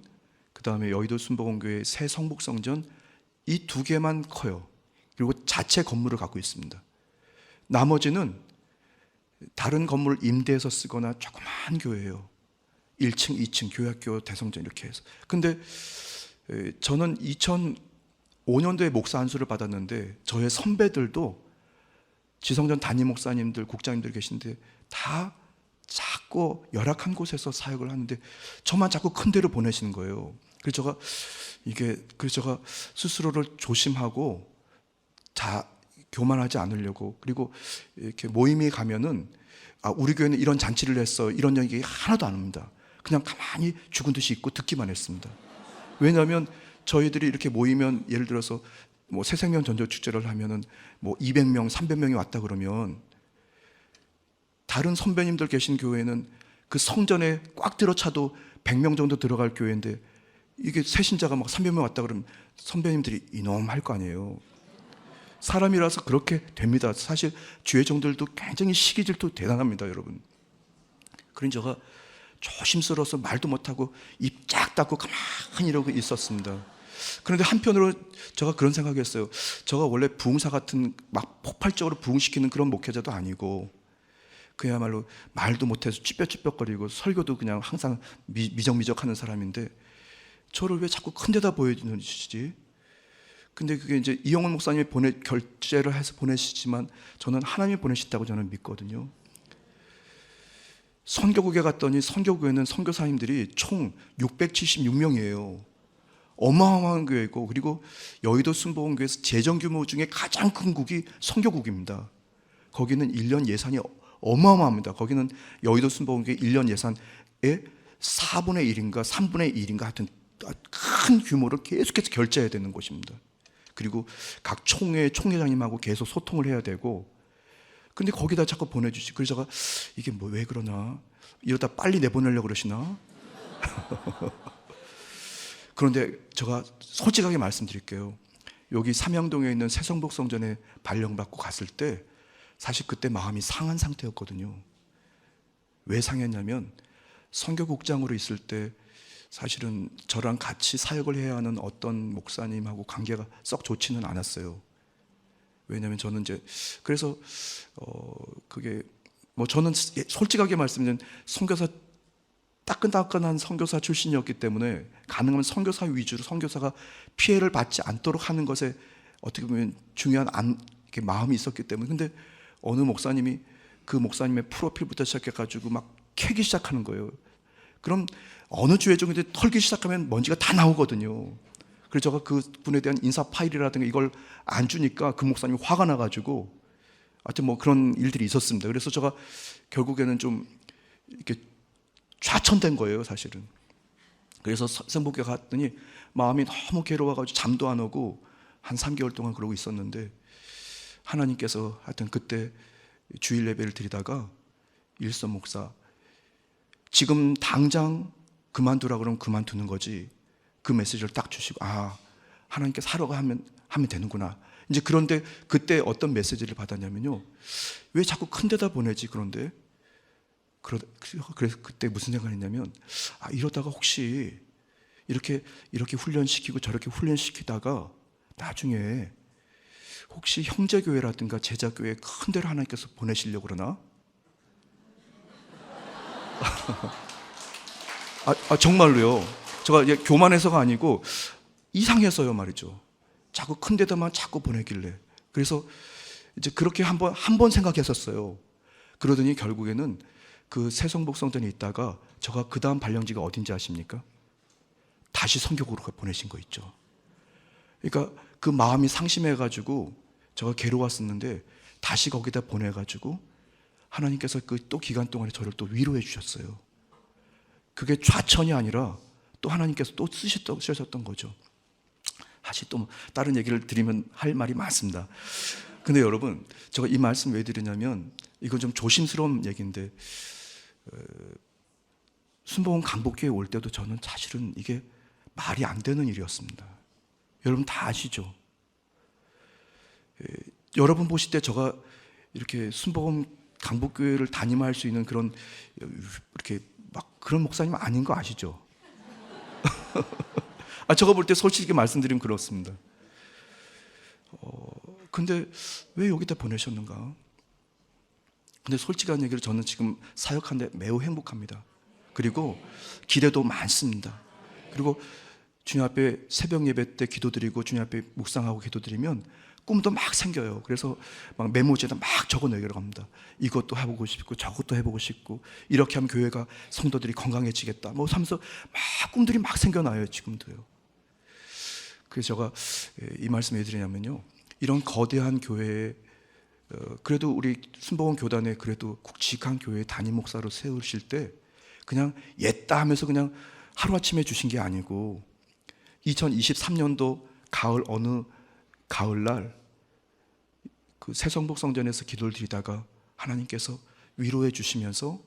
그 다음에 여의도 순복음교회 새성복성전 이 2개만 커요. 그리고 자체 건물을 갖고 있습니다. 나머지는 다른 건물을 임대해서 쓰거나 조그만 교회예요. 1층, 2층, 교회학교, 대성전 이렇게 해서. 근데 저는 2005년도에 목사 안수를 받았는데 저의 선배들도 지성전 담임 목사님들, 국장님들 계신데 다 작고 열악한 곳에서 사역을 하는데 저만 자꾸 큰 데로 보내시는 거예요. 그래서 제가 스스로를 조심하고 교만하지 않으려고, 그리고 이렇게 모임에 가면은 우리 교회는 이런 잔치를 했어 이런 얘기 하나도 안 합니다. 그냥 가만히 죽은 듯이 있고 듣기만 했습니다. 왜냐하면 저희들이 이렇게 모이면 예를 들어서 뭐 새생명 전도 축제를 하면은 뭐 200명, 300명이 왔다 그러면 다른 선배님들 계신 교회는 그 성전에 꽉 들어차도 100명 정도 들어갈 교회인데 이게 새신자가 막 300명 왔다 그러면 선배님들이 이놈 할 거 아니에요. 사람이라서 그렇게 됩니다. 사실 주의 종들도 굉장히 시기질투 대단합니다, 여러분. 그런 제가 조심스러워서 말도 못하고 입 쫙 닫고 가만히 이러고 있었습니다. 그런데 한편으로 제가 그런 생각했어요. 제가 원래 부흥사 같은 막 폭발적으로 부흥시키는 그런 목회자도 아니고, 그야말로 말도 못해서 쭈뼛쭈뼛거리고 설교도 그냥 항상 미적미적하는 사람인데 저를 왜 자꾸 큰 데다 보여주는지. 근데 그게 이제 이영훈 목사님이 결제를 해서 보내시지만 저는 하나님이 보내셨다고 저는 믿거든요. 선교국에 갔더니 선교국에는 선교사님들이 총 676명이에요. 어마어마한 교회고, 그리고 여의도 순복음교회에서 재정 규모 중에 가장 큰 국이 선교국입니다. 거기는 1년 예산이 어마어마합니다. 거기는 여의도 순복음교회 1년 예산의 4분의 1인가 3분의 1인가 하여튼 큰 규모를 계속해서 결제해야 되는 곳입니다. 그리고 각 총회 총회장님하고 계속 소통을 해야 되고, 근데 거기다 자꾸 보내주시. 그래서 제가 이게 뭐 왜 그러나, 이러다 빨리 내보내려고 그러시나. 그런데 제가 솔직하게 말씀드릴게요. 여기 삼양동에 있는 새성복 성전에 발령받고 갔을 때 사실 그때 마음이 상한 상태였거든요. 왜 상했냐면 선교국장으로 있을 때 사실은 저랑 같이 사역을 해야 하는 어떤 목사님하고 관계가 썩 좋지는 않았어요. 왜냐하면 저는 이제 그래서 그게 뭐 저는 솔직하게 말씀드리면 선교사 따끈따끈한 선교사 출신이었기 때문에 가능하면 선교사 위주로 선교사가 피해를 받지 않도록 하는 것에 어떻게 보면 중요한 마음이 있었기 때문에. 근데 어느 목사님이 그 목사님의 프로필부터 시작해가지고 막 캐기 시작하는 거예요. 그럼 어느 주의 종인데 털기 시작하면 먼지가 다 나오거든요. 그래서 제가 그 분에 대한 인사 파일이라든가 이걸 안 주니까 그 목사님이 화가 나가지고 하여튼 뭐 그런 일들이 있었습니다. 그래서 제가 결국에는 좀 이렇게 좌천된 거예요, 사실은. 그래서 생복에 갔더니 마음이 너무 괴로워가지고 잠도 안 오고 한 3개월 동안 그러고 있었는데, 하나님께서 하여튼 그때 주일 예배를 드리다가 일선 목사, 지금 당장 그만두라 그러면 그만두는 거지, 그 메시지를 딱 주시고, 아, 하나님께서 하라고 하면 되는구나. 이제 그런데 그때 어떤 메시지를 받았냐면요, 왜 자꾸 큰 데다 보내지? 그런데 그래서 그때 무슨 생각을 했냐면, 아, 이러다가 혹시 이렇게 훈련시키고 저렇게 훈련시키다가 나중에 혹시 형제교회라든가 제자교회 큰 데를 하나님께서 보내시려고 그러나? 정말로요. 제가 이제 교만해서가 아니고 이상해서요 말이죠. 자꾸 큰 데다만 자꾸 보내길래. 그래서 이제 그렇게 한 번 생각했었어요. 그러더니 결국에는 그 새성복 성전에 있다가 제가 그 다음 발령지가 어딘지 아십니까? 다시 선교국으로 보내신 거 있죠. 그러니까 그 마음이 상심해가지고 제가 괴로웠었는데 다시 거기다 보내가지고 하나님께서 그 또 기간 동안에 저를 또 위로해 주셨어요. 그게 좌천이 아니라 또 하나님께서 또 쓰셨던 거죠. 사실 또 다른 얘기를 드리면 할 말이 많습니다. 근데 여러분, 제가 이 말씀 왜 드리냐면 이건 좀 조심스러운 얘기인데, 순복음 강복교회 올 때도 저는 사실은 이게 말이 안 되는 일이었습니다. 여러분 다 아시죠? 여러분 보실 때 제가 이렇게 순복음 강복교회를 담임할 수 있는 그런 이렇게 막 그런 목사님 아닌 거 아시죠? 제가 볼 때 솔직히 말씀드리면 그렇습니다. 근데 왜 여기다 보내셨는가? 근데 솔직한 얘기로 저는 지금 사역하는데 매우 행복합니다. 그리고 기대도 많습니다. 그리고 주님 앞에 새벽 예배 때 기도드리고 주님 앞에 묵상하고 기도드리면 꿈도 막 생겨요. 그래서 막 메모지에다 막 적어내려고 합니다. 이것도 해보고 싶고 저것도 해보고 싶고, 이렇게 하면 교회가 성도들이 건강해지겠다 뭐 하면서 막 꿈들이 막 생겨나요, 지금도요. 그래서 제가 이 말씀 왜 드리냐면요, 이런 거대한 교회에 그래도 우리 순복음 교단에 그래도 굵직한 교회 담임 목사로 세우실 때 그냥 옛다 하면서 그냥 하루아침에 주신 게 아니고, 2023년도 가을 어느 가을날 그 새성복 성전에서 기도를 드리다가 하나님께서 위로해 주시면서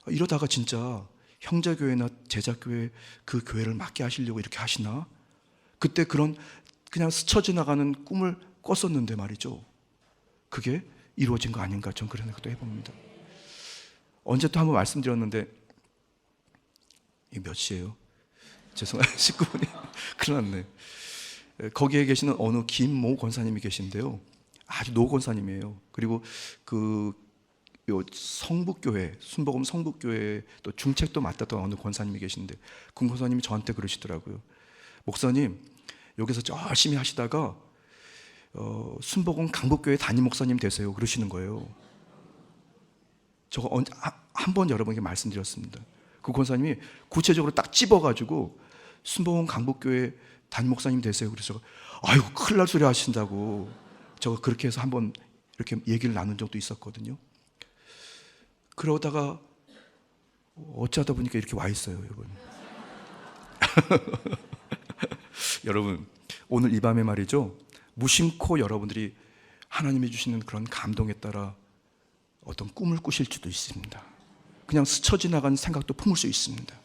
이러다가 진짜 형제교회나 제자교회 그 교회를 맡게 하시려고 이렇게 하시나? 그때 그런 그냥 스쳐 지나가는 꿈을 껐었는데 말이죠. 그게 이루어진 거 아닌가, 전 그런 생각도 해봅니다. 언제 또 한번 말씀드렸는데, 이게 몇 시예요? 죄송해요. 19분이 큰일 났네. 거기에 계시는 어느 김모 권사님이 계신데요, 아주 노 권사님이에요. 그리고 요 성북교회, 순복음 성북교회 또 중책도 맡았던 어느 권사님이 계신데, 그 권사님이 저한테 그러시더라고요. 목사님, 여기서 열심히 하시다가 순복음 강북교회 담임 목사님 되세요, 그러시는 거예요. 저거 한번 여러분에게 말씀드렸습니다. 그 권사님이 구체적으로 딱 집어가지고 순복음 강북교회 담임 목사님 되세요, 그래서 아이고 큰일 날 소리 하신다고 저거 그렇게 해서 한번 이렇게 얘기를 나눈 적도 있었거든요. 그러다가 어쩌다 보니까 이렇게 와 있어요, 여러분. 여러분, 오늘 이 밤에 말이죠, 무심코 여러분들이 하나님이 주시는 그런 감동에 따라 어떤 꿈을 꾸실 수도 있습니다. 그냥 스쳐 지나간 생각도 품을 수 있습니다.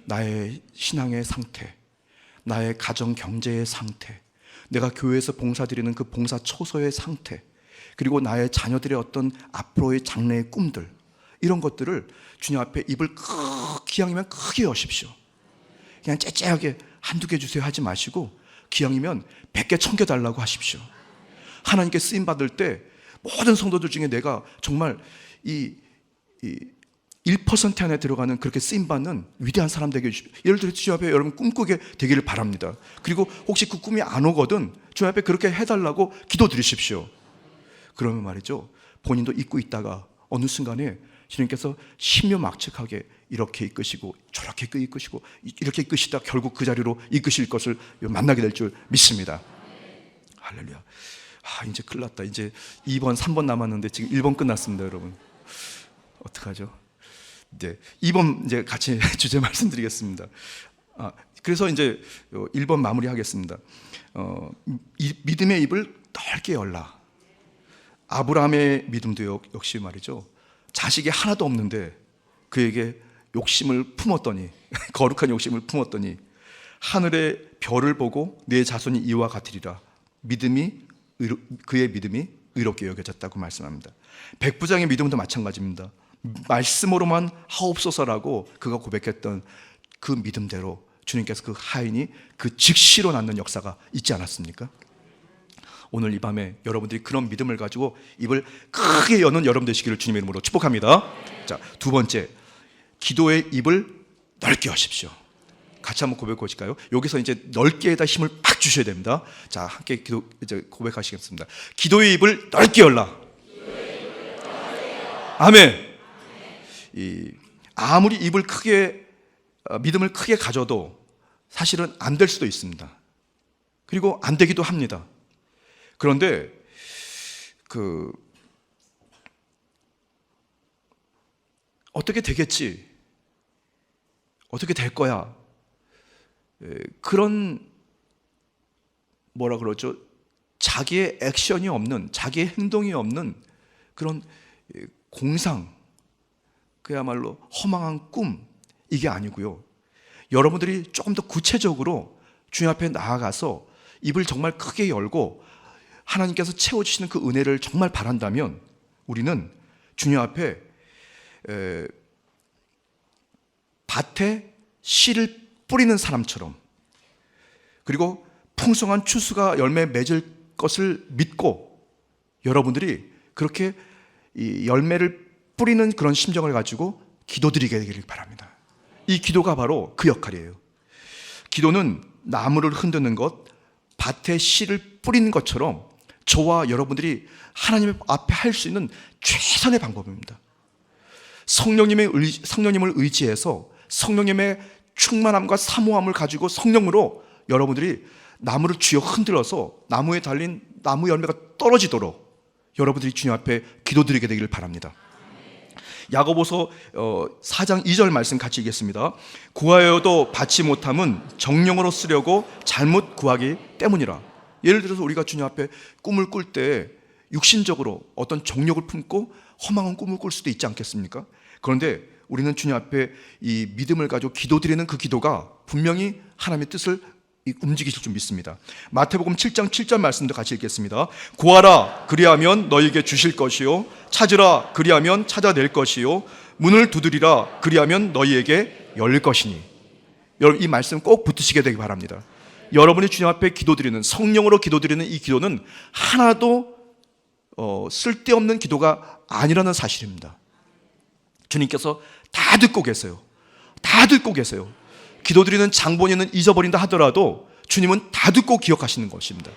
나의 신앙의 상태, 나의 가정 경제의 상태, 내가 교회에서 봉사드리는 그 봉사 처소의 상태, 그리고 나의 자녀들의 어떤 앞으로의 장래의 꿈들, 이런 것들을 주님 앞에 입을 기왕이면 크게 여십시오. 그냥 째째하게 한두 개 주세요 하지 마시고, 기왕이면 100개 1000개 달라고 하십시오. 하나님께 쓰임받을 때 모든 성도들 중에 내가 정말 이 1% 안에 들어가는 그렇게 쓰임받는 위대한 사람 되게 해주십시오. 예를 들어 주님 앞에 여러분 꿈꾸게 되기를 바랍니다. 그리고 혹시 그 꿈이 안 오거든 주님 앞에 그렇게 해달라고 기도드리십시오. 그러면 말이죠, 본인도 잊고 있다가 어느 순간에 주님께서 신묘막측하게 이렇게 이끄시고 저렇게 이끄시고 이렇게 이끄시다 결국 그 자리로 이끄실 것을 만나게 될 줄 믿습니다. 할렐루야. 이제 큰일 났다. 이제 2번 3번 남았는데 지금 1번 끝났습니다, 여러분. 어떡하죠? 이제 2번 이제 같이 주제 말씀드리겠습니다. 그래서 이제 1번 마무리하겠습니다. 믿음의 입을 넓게 열라. 아브라함의 믿음도 역시 말이죠, 자식이 하나도 없는데 그에게 욕심을 품었더니 거룩한 욕심을 품었더니 하늘의 별을 보고 내 자손이 이와 같으리라. 그의 믿음이 의롭게 여겨졌다고 말씀합니다. 백부장의 믿음도 마찬가지입니다. 말씀으로만 하옵소서라고 그가 고백했던 그 믿음대로 주님께서 그 하인이 그 즉시로 낳는 역사가 있지 않았습니까? 오늘 이 밤에 여러분들이 그런 믿음을 가지고 입을 크게 여는 여러분 되시기를 주님의 이름으로 축복합니다. 자, 두 번째, 기도의 입을 넓게 하십시오. 같이 한번 고백해 보실까요? 여기서 이제 넓게에다 힘을 팍 주셔야 됩니다. 자, 함께 이제 고백하시겠습니다. 기도의 입을 넓게 열라. 아멘. 아무리 입을 크게 믿음을 크게 가져도 사실은 안 될 수도 있습니다. 그리고 안 되기도 합니다. 그런데 어떻게 되겠지? 어떻게 될 거야? 그런 뭐라 그러죠? 자기의 액션이 없는, 자기의 행동이 없는 그런 공상, 그야말로 허망한 꿈, 이게 아니고요. 여러분들이 조금 더 구체적으로 주님 앞에 나아가서 입을 정말 크게 열고 하나님께서 채워주시는 그 은혜를 정말 바란다면 우리는 주님 앞에 밭에 씨를 뿌리는 사람처럼, 그리고 풍성한 추수가 열매 맺을 것을 믿고 여러분들이 그렇게 이 열매를 뿌리는 그런 심정을 가지고 기도드리게 되기를 바랍니다. 이 기도가 바로 그 역할이에요. 기도는 나무를 흔드는 것, 밭에 씨를 뿌리는 것처럼 저와 여러분들이 하나님 앞에 할 수 있는 최선의 방법입니다. 성령님을 의지해서 성령님의 충만함과 사모함을 가지고 성령으로 여러분들이 나무를 쥐어 흔들어서 나무에 달린 나무 열매가 떨어지도록 여러분들이 주님 앞에 기도드리게 되기를 바랍니다. 야고보서 4장 2절 말씀 같이 읽겠습니다. 구하여도 받지 못함은 정령으로 쓰려고 잘못 구하기 때문이라. 예를 들어서 우리가 주님 앞에 꿈을 꿀 때 육신적으로 어떤 정욕을 품고 허망한 꿈을 꿀 수도 있지 않겠습니까? 그런데 우리는 주님 앞에 이 믿음을 가지고 기도드리는 그 기도가 분명히 하나님의 뜻을 움직이실 줄 믿습니다. 마태복음 7장 7절 말씀도 같이 읽겠습니다. 구하라 그리하면 너희에게 주실 것이요 찾으라 그리하면 찾아낼 것이요 문을 두드리라 그리하면 너희에게 열릴 것이니. 여러분 이 말씀 꼭 붙드시게 되기 바랍니다. 여러분이 주님 앞에 기도드리는, 성령으로 기도드리는 이 기도는 하나도 쓸데없는 기도가 아니라는 사실입니다. 주님께서 다 듣고 계세요. 다 듣고 계세요. 기도드리는 장본인은 잊어버린다 하더라도 주님은 다 듣고 기억하시는 것입니다.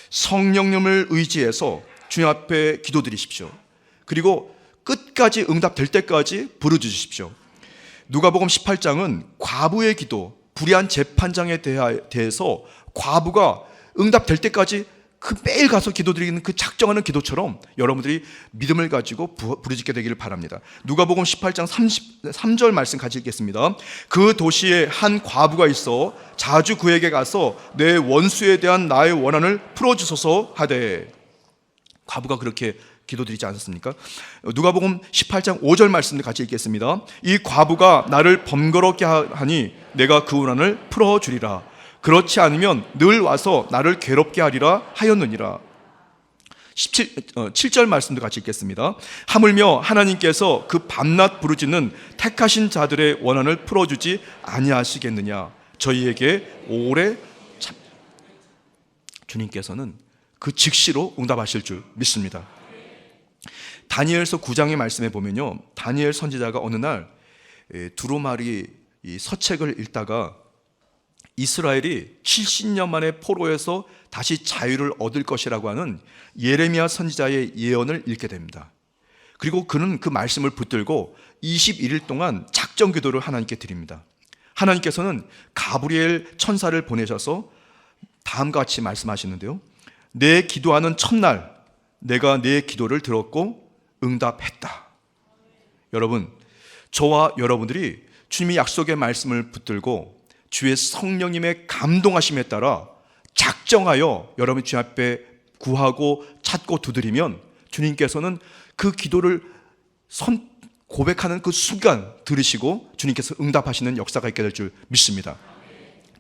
성령님을 의지해서 주님 앞에 기도드리십시오. 그리고 끝까지 응답될 때까지 부르짖으십시오. 누가복음 18장은 과부의 기도, 불의한 재판장에 대해서 과부가 응답될 때까지 그 매일 가서 기도드리는 그 작정하는 기도처럼 여러분들이 믿음을 가지고 부르짖게 되기를 바랍니다. 누가복음 18장 33절 말씀 같이 읽겠습니다. 그 도시에 한 과부가 있어 자주 그에게 가서 내 원수에 대한 나의 원한을 풀어주소서 하되. 과부가 그렇게 기도드리지 않았습니까? 누가복음 18장 5절 말씀을 같이 읽겠습니다. 이 과부가 나를 번거롭게 하니 내가 그 원한을 풀어주리라. 그렇지 않으면 늘 와서 나를 괴롭게 하리라 하였느니라. 7절 말씀도 같이 읽겠습니다. 하물며 하나님께서 그 밤낮 부르짖는 택하신 자들의 원한을 풀어주지 아니하시겠느냐. 저희에게 오래 참. 주님께서는 그 즉시로 응답하실 줄 믿습니다. 다니엘서 9장의 말씀에 보면요, 다니엘 선지자가 어느 날 두루마리 서책을 읽다가 이스라엘이 70년 만에 포로에서 다시 자유를 얻을 것이라고 하는 예레미야 선지자의 예언을 읽게 됩니다. 그리고 그는 그 말씀을 붙들고 21일 동안 작정 기도를 하나님께 드립니다. 하나님께서는 가브리엘 천사를 보내셔서 다음과 같이 말씀하시는데요, 내 기도하는 첫날 내가 내 기도를 들었고 응답했다. 여러분, 저와 여러분들이 주님의 약속의 말씀을 붙들고 주의 성령님의 감동하심에 따라 작정하여 여러분 주님 앞에 구하고 찾고 두드리면 주님께서는 그 기도를 고백하는 그 순간 들으시고 주님께서 응답하시는 역사가 있게 될 줄 믿습니다.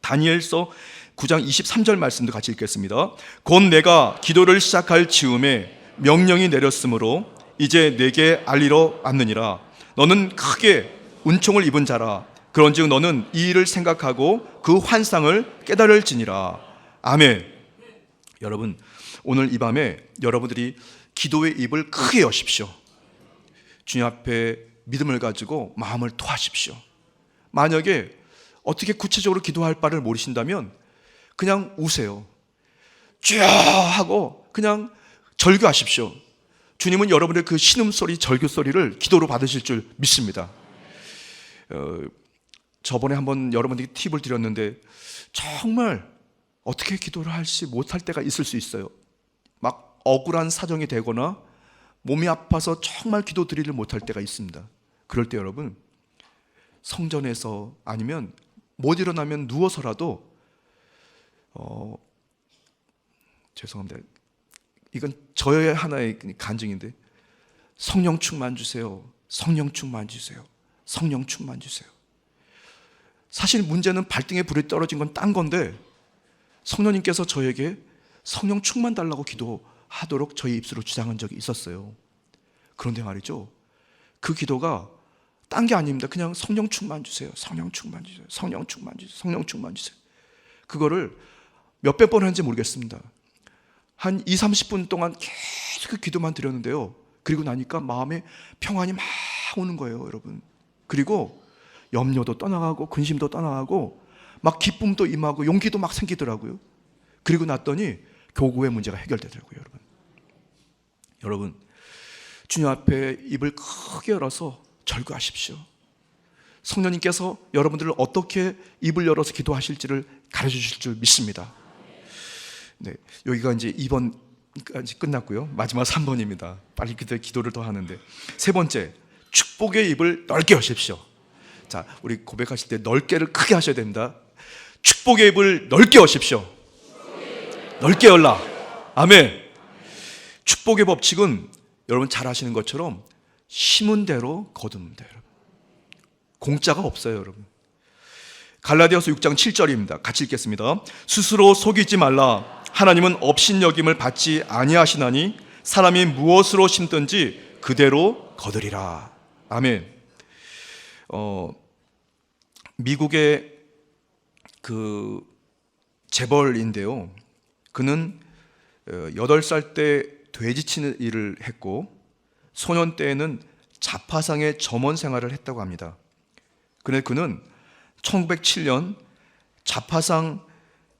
다니엘서 9장 23절 말씀도 같이 읽겠습니다. 곧 내가 기도를 시작할 즈음에 명령이 내렸으므로 이제 내게 알리러 왔느니라. 너는 크게 은총을 입은 자라. 그런즉 너는 이 일을 생각하고 그 환상을 깨달을지니라. 아멘. 여러분, 오늘 이 밤에 여러분들이 기도의 입을 크게 여십시오. 주님 앞에 믿음을 가지고 마음을 토하십시오. 만약에 어떻게 구체적으로 기도할 바를 모르신다면 그냥 우세요. 쥐야 하고 그냥 절규하십시오. 주님은 여러분의 그 신음소리, 절규소리를 기도로 받으실 줄 믿습니다. 저번에 한번 여러분들에게 팁을 드렸는데 정말 어떻게 기도를 할지 못할 때가 있을 수 있어요. 막 억울한 사정이 되거나 몸이 아파서 정말 기도 드리를 못할 때가 있습니다. 그럴 때 여러분, 성전에서 아니면 못 일어나면 누워서라도 죄송합니다. 이건 저의 하나의 간증인데, 성령 충만 주세요. 성령 충만 주세요. 성령 충만 주세요. 사실 문제는 발등에 불이 떨어진 건 딴 건데 성령님께서 저에게 성령 충만 달라고 기도하도록 저희 입술로 주장한 적이 있었어요. 그런데 말이죠, 그 기도가 딴 게 아닙니다. 그냥 성령 충만 주세요. 성령 충만 주세요. 성령 충만 주세요. 성령 충만 주세요. 그거를 몇백 번 했는지 모르겠습니다. 한 20-30분 동안 계속 그 기도만 드렸는데요, 그리고 나니까 마음에 평안이 막 오는 거예요, 여러분. 그리고 염려도 떠나가고 근심도 떠나가고 막 기쁨도 임하고 용기도 막 생기더라고요. 그리고 났더니 교구의 문제가 해결되더라고요. 여러분, 주님 앞에 입을 크게 열어서 절규하십시오. 성령님께서 여러분들을 어떻게 입을 열어서 기도하실지를 가르쳐 주실 줄 믿습니다. 네, 여기가 이제 2번까지 끝났고요. 마지막 3번입니다. 빨리 기도를 더 하는데, 세 번째, 축복의 입을 넓게 여십시오. 자, 우리 고백하실 때 넓게를 크게 하셔야 됩니다. 축복의 입을 넓게 여십시오. 넓게 열라. 아멘. 축복의 법칙은 여러분 잘 아시는 것처럼 심은 대로 거둡니다. 여러분, 공짜가 없어요. 여러분, 갈라디아서 6장 7절입니다. 같이 읽겠습니다. 스스로 속이지 말라. 하나님은 업신여김을 받지 아니하시나니 사람이 무엇으로 심든지 그대로 거두리라. 아멘. 미국의 그 재벌인데요. 그는 8살 때 돼지치는 일을 했고 소년 때에는 자파상의 점원 생활을 했다고 합니다. 그런데 그는 1907년 자파상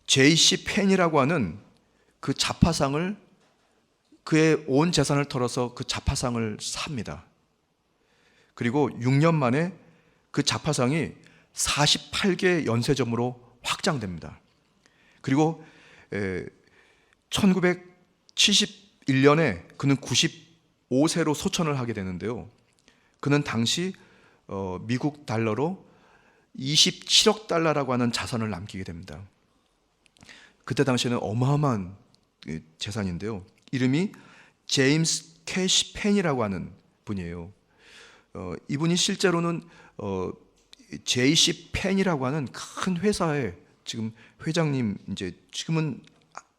J.C. 펜이라고 하는 그 자파상을 그의 온 재산을 털어서 그 자파상을 삽니다. 그리고 6년 만에 그 자파상이 48개 연쇄점으로 확장됩니다. 그리고 1971년에 그는 95세로 소천을 하게 되는데요. 그는 당시 미국 달러로 27억 달러라고 하는 자산을 남기게 됩니다. 그때 당시에는 어마어마한 재산인데요. 이름이 제임스 캐시 펜이라고 하는 분이에요. 이분이 실제로는 JC 펜이라고 하는 큰 회사의 지금 회장님, 이제 지금은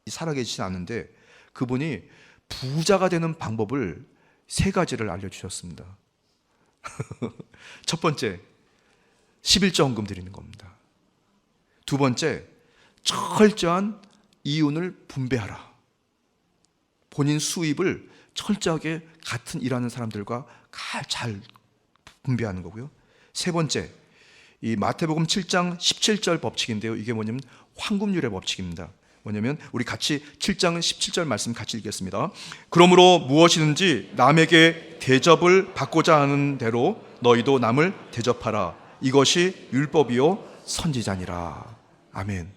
살아계시지 않는데 그분이 부자가 되는 방법을 3가지를 알려주셨습니다. 첫 번째, 11조헌금 드리는 겁니다. 두 번째, 철저한 이윤을 분배하라. 본인 수입을 철저하게 같은 일하는 사람들과 잘 분배하는 거고요. 세 번째, 이 마태복음 7장 17절 법칙인데요. 이게 뭐냐면 황금률의 법칙입니다. 뭐냐면 우리 같이 7장 17절 말씀 같이 읽겠습니다. 그러므로 무엇이든지 남에게 대접을 받고자 하는 대로 너희도 남을 대접하라. 이것이 율법이요 선지자니라. 아멘.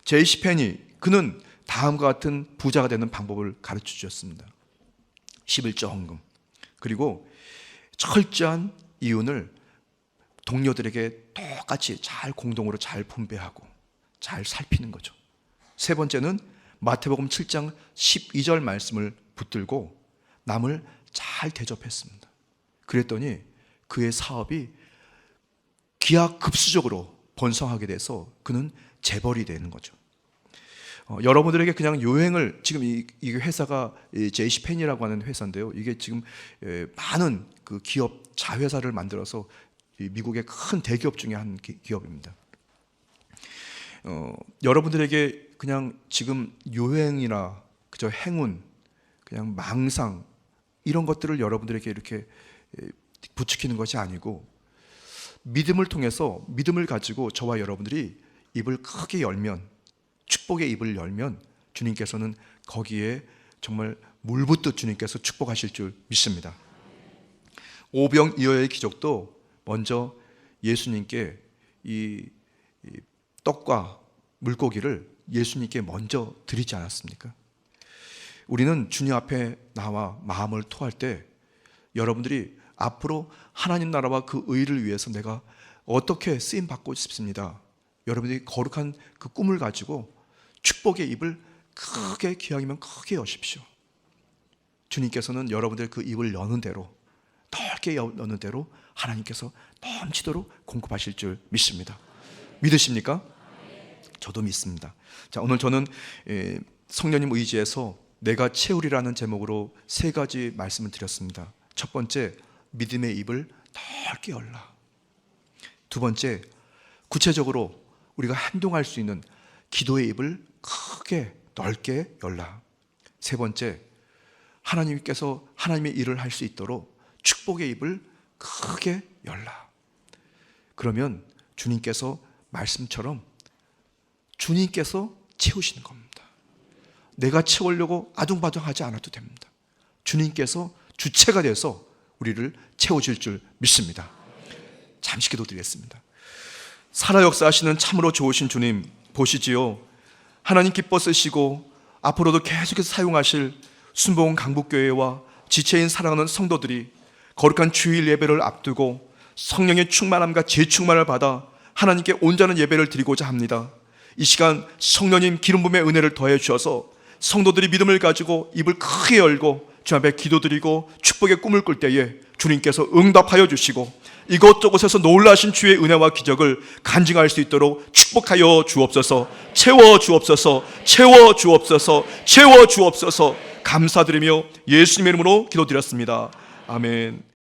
제이시 펜이 그는 다음과 같은 부자가 되는 방법을 가르쳐 주셨습니다. 11조 헌금, 그리고 철저한 이윤을 동료들에게 똑같이 잘 공동으로 잘 분배하고 잘 살피는 거죠. 세 번째는 마태복음 7장 12절 말씀을 붙들고 남을 잘 대접했습니다. 그랬더니 그의 사업이 기하급수적으로 번성하게 돼서 그는 재벌이 되는 거죠. 여러분들에게 그냥 요행을, 지금 이 회사가 제이시 펜이라고 하는 회사인데요. 이게 지금 많은 그 기업 자회사를 만들어서 미국의 큰 대기업 중에 한 기업입니다. 여러분들에게 그냥 지금 요행이나 그저 행운, 그냥 망상 이런 것들을 여러분들에게 이렇게 부추기는 것이 아니고 믿음을 통해서, 믿음을 가지고 저와 여러분들이 입을 크게 열면, 축복의 입을 열면 주님께서는 거기에 정말 물붓듯 주님께서 축복하실 줄 믿습니다. 오병이어의 기적도 먼저 예수님께 이 떡과 물고기를 예수님께 먼저 드리지 않았습니까? 우리는 주님 앞에 나와 마음을 토할 때 여러분들이 앞으로 하나님 나라와 그 의를 위해서 내가 어떻게 쓰임 받고 싶습니다. 여러분들이 거룩한 그 꿈을 가지고 축복의 입을 크게, 기왕이면 크게 여십시오. 주님께서는 여러분들 그 입을 여는 대로, 넓게 여는 대로 하나님께서 넘치도록 공급하실 줄 믿습니다. 믿으십니까? 저도 믿습니다. 자, 오늘 저는 성령님 의지에서 내가 채우리라는 제목으로 3가지 말씀을 드렸습니다. 첫 번째, 믿음의 입을 넓게 열라. 두 번째, 구체적으로 우리가 행동할 수 있는 기도의 입을 크게 넓게 열라. 세 번째, 하나님께서 하나님의 일을 할 수 있도록 축복의 입을 크게 열라. 그러면 주님께서 말씀처럼 주님께서 채우시는 겁니다. 내가 채우려고 아둥바둥하지 않아도 됩니다. 주님께서 주체가 돼서 우리를 채워줄 줄 믿습니다. 잠시 기도드리겠습니다. 살아 역사하시는 참으로 좋으신 주님 보시지요. 하나님 기뻐 쓰시고 앞으로도 계속해서 사용하실 순복음 강북교회와 지체인 사랑하는 성도들이 거룩한 주일 예배를 앞두고 성령의 충만함과 재충만을 받아 하나님께 온전한 예배를 드리고자 합니다. 이 시간 성령님 기름 부음의 은혜를 더해 주셔서 성도들이 믿음을 가지고 입을 크게 열고 주 앞에 기도드리고 축복의 꿈을 꿀 때에 주님께서 응답하여 주시고 이곳저곳에서 놀라신 주의 은혜와 기적을 간증할 수 있도록 축복하여 주옵소서. 채워 주옵소서. 채워 주옵소서. 채워 주옵소서. 감사드리며 예수님의 이름으로 기도드렸습니다. 아멘.